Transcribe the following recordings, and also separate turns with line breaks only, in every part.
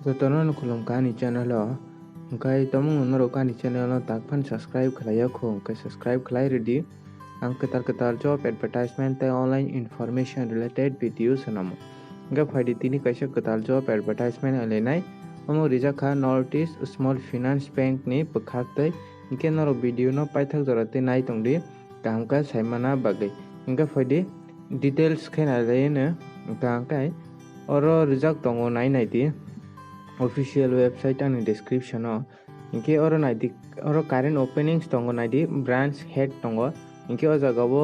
Jotono no khulum kani channel o hingkai tomung noro kani channel o takphan subscribe khlaiya kho hingkai subscribe khlai ready ang ketar job advertisement tei online information related videos sanamo hingkai phaidi tini kaisa ketar job advertisement alenai omo rijak kha Northeast Small Finance Bank ni bwkhak tei hingke noro video no paithak jora tei nai tongdi kaham kha saimana bagui hingkai phaidi details khe nalaino hingkai oro rijak tongo nai di official website and description o inke oro naidi oro current openings tongo naidi branch head tongo inke o jaga o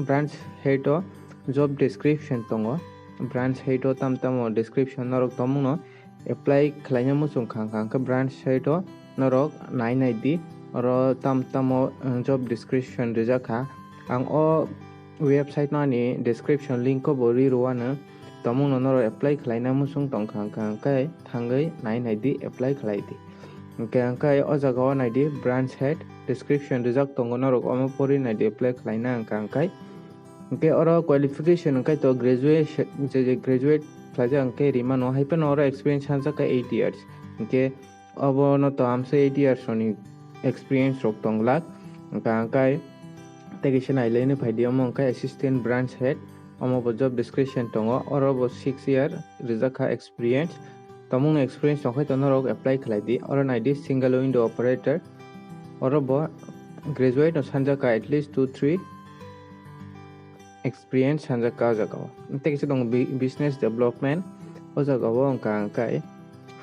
branch head o job description tongo branch head o tamtamo description norok tomuno apply khlaina musung khang ka branch head o norok nai di oro tamtamo job description rijaka ang o website no ni description link ko bo riroano tomung no noro apply khlaina musung tongkhang kai thangai nai di apply khlai di kai o jaga o nai di branch head description rijak tongo norok omo pori nai di apply khlaina kai kai oro qualification kai to graduate khlaja kai rima no haipa no oro experience hansa kai 8 years kai obo no to amse 8 years oni experience rok tonglak kai tegese nai lene phaidi omo kai assistant branch head omo bo job description tongo oro bo 6 year rijaka experience tomung experience tongkhai to norok apply khlai di oro nai di single window operator oro bo graduate no sanjaka at least 2-3 experience sanjaka jaga o tegese dong business development o jaga o kai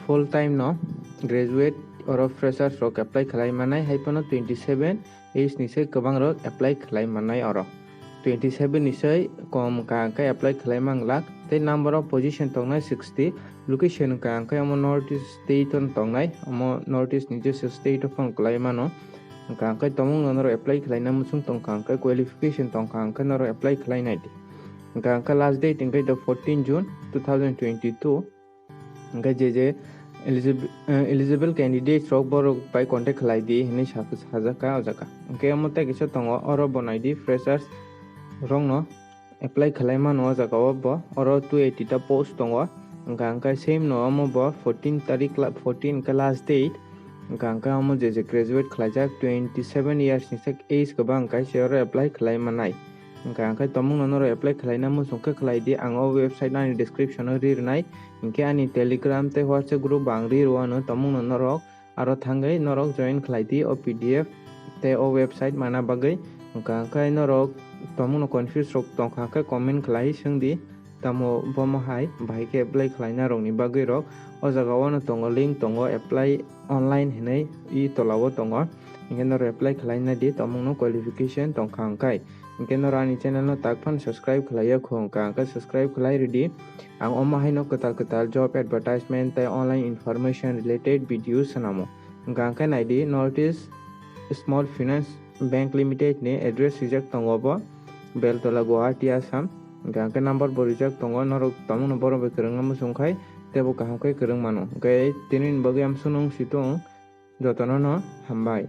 full time no graduate oro freshers rok apply khlai manai haipono 27 age ni sei kwbang rok apply khlai manai oro 27 ni sei kom kai apply khlai manglak tei number of position tongnai 60 location kai omo Northeast state on tongnai omo Northeast ni je state of khlai mano kai tomung noro apply khlai na musung tongkang kai qualification tongkang kai noro apply khlai nai di kai last date kai the 14 June 2022 kai je eligible candidates rok borok pai contact khlai di hini sajaka ojaka kai omo tei kisa tongo oro bonai di freshers rong no apply khlai mano jaga o bo oro 280 ta post tongo kai same no omo bo 14 tarik 14 ka last date kai omo je graduate khlaijak 27 years ni sak age kabang kai se oro apply khlai manai kai tomung no noro apply khlai na musung ka khlai di ang o website ani description o rirnai inke ani telegram tei whatsapp group bang riroano tomung no norok aro thangai norok join khlai di o pdf tei o website mana bagai kai norok tomung no confuse rok tongkha ka comment khlai singdi tamo bomo hai bhai ke apply khlaina rok ni bagai rok o jaga o no tongo link tongo apply online hinai I tolawo tongo inke noro apply khlaina di tomung no qualification tongkhang kai inke noro ani channel no takphan subscribe khlaiya khong ka subscribe khlai ready ang omo hai no ketal job advertisement tei online information related videos sanamo kai nai di Northeast Small Finance Bank Limited ni address rijak tongo bo Beltola Guwahati Assam kai number bo rijak tongo norok tomung no borok bai kwrwngma musungkhai tebo kaham kai kwrwng mano kai tinin bagui am sunung sitong jotono no hambai।